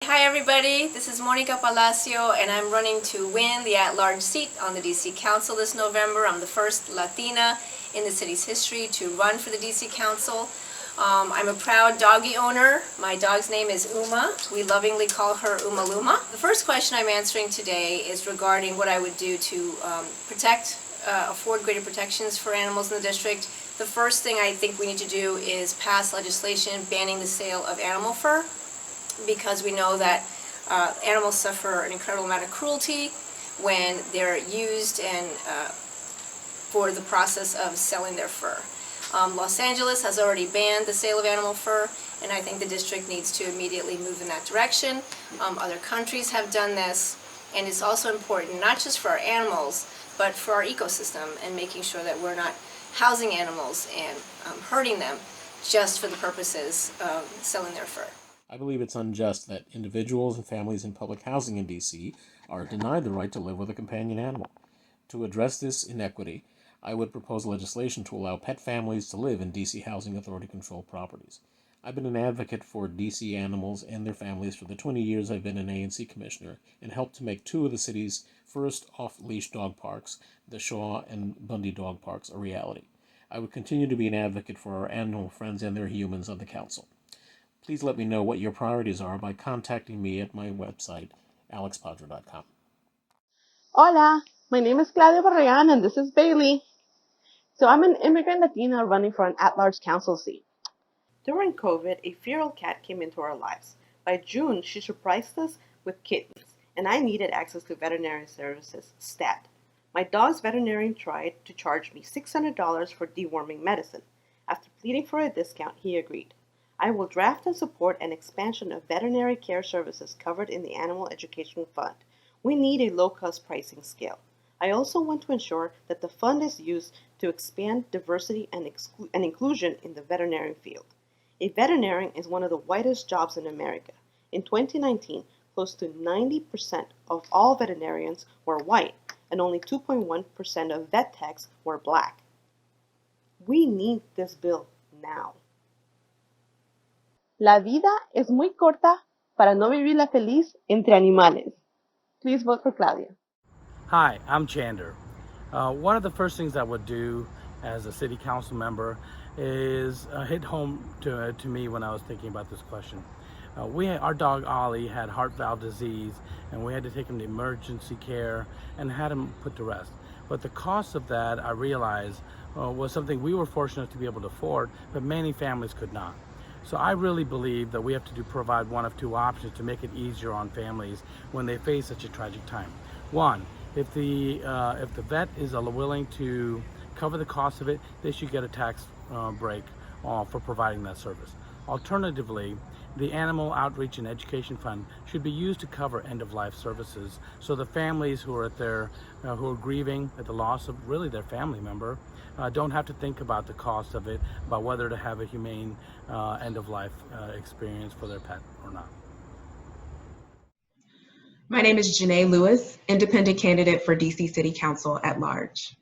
Hi everybody, this is Monica Palacio and I'm running to win the at-large seat on the DC Council this November. I'm the first Latina in the city's history to run for the DC Council. I'm a proud doggy owner. My dog's name is Uma. We lovingly call her Uma Luma. The first question I'm answering today is regarding what I would do to afford greater protections for animals in the district. The first thing I think we need to do is pass legislation banning the sale of animal fur, because we know that animals suffer an incredible amount of cruelty when they're used and for the process of selling their fur. Los Angeles has already banned the sale of animal fur, and I think the district needs to immediately move in that direction. Other countries have done this, and it's also important not just for our animals, but for our ecosystem and making sure that we're not housing animals and hurting them just for the purposes of selling their fur. I believe it's unjust that individuals and families in public housing in DC are denied the right to live with a companion animal. To address this inequity, I would propose legislation to allow pet families to live in DC Housing Authority controlled properties. I've been an advocate for DC animals and their families for the 20 years I've been an ANC commissioner and helped to make two of the city's first off-leash dog parks, the Shaw and Bundy dog parks, a reality. I would continue to be an advocate for our animal friends and their humans on the council. Please let me know what your priorities are by contacting me at my website, alexpadra.com. Hola, my name is Claudia Barragan and this is Bailey. So I'm an immigrant Latina running for an at-large council seat. During COVID, a feral cat came into our lives. By June, she surprised us with kittens, and I needed access to veterinary services stat. My dog's veterinarian tried to charge me $600 for deworming medicine. After pleading for a discount, he agreed. I will draft and support an expansion of veterinary care services covered in the Animal Education Fund. We need a low-cost pricing scale. I also want to ensure that the fund is used to expand diversity and inclusion in the veterinary field. A veterinarian is one of the whitest jobs in America. In 2019, close to 90% of all veterinarians were white, and only 2.1% of vet techs were black. We need this bill now. La vida es muy corta para no vivirla feliz entre animales. Please vote for Claudia. Hi, I'm Chander. One of the first things I would do as a city council member is hit home to me when I was thinking about this question. Our dog Ollie had heart valve disease, and we had to take him to emergency care and had him put to rest. But the cost of that, I realized, was something we were fortunate to be able to afford, but many families could not. So I really believe that we have to provide one of two options to make it easier on families when they face such a tragic time. One, if the vet is willing to cover the cost of it, they should get a tax break for providing that service. Alternatively, the Animal Outreach and Education Fund should be used to cover end-of-life services, so the families who are who are grieving at the loss of really their family member don't have to think about the cost of it, about whether to have a humane end-of-life experience for their pet or not. My name is Janae Lewis, independent candidate for DC City Council at large.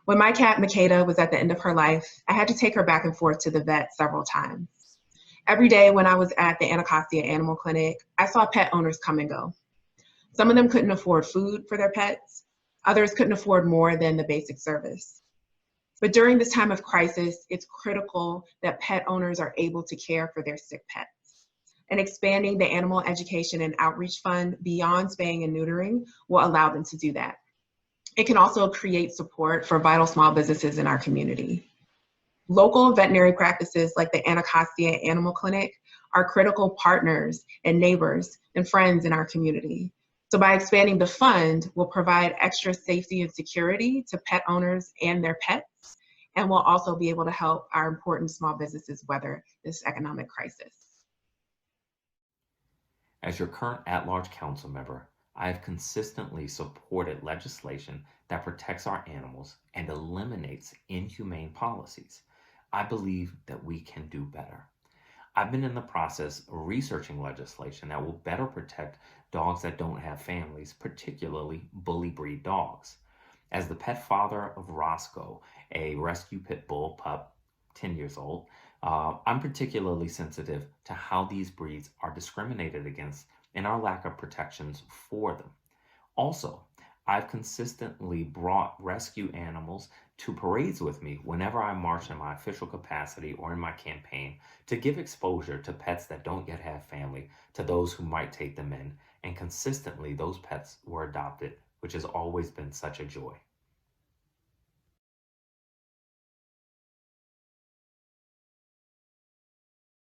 When my cat Makeda was at the end of her life, I had to take her back and forth to the vet several times. Every day when I was at the Anacostia Animal Clinic, I saw pet owners come and go. Some of them couldn't afford food for their pets. Others couldn't afford more than the basic service. But during this time of crisis, it's critical that pet owners are able to care for their sick pets. And expanding the Animal Education and Outreach Fund beyond spaying and neutering will allow them to do that. It can also create support for vital small businesses in our community. Local veterinary practices like the Anacostia Animal Clinic are critical partners and neighbors and friends in our community. So by expanding the fund, we'll provide extra safety and security to pet owners and their pets, and we'll also be able to help our important small businesses weather this economic crisis. As your current at-large council member, I have consistently supported legislation that protects our animals and eliminates inhumane policies. I believe that we can do better. I've been in the process of researching legislation that will better protect dogs that don't have families, particularly bully breed dogs. As the pet father of Roscoe, a rescue pit bull pup 10 years old. I'm particularly sensitive to how these breeds are discriminated against and our lack of protections for them. Also, I've consistently brought rescue animals to parades with me whenever I march in my official capacity or in my campaign to give exposure to pets that don't yet have family, to those who might take them in, and consistently those pets were adopted, which has always been such a joy.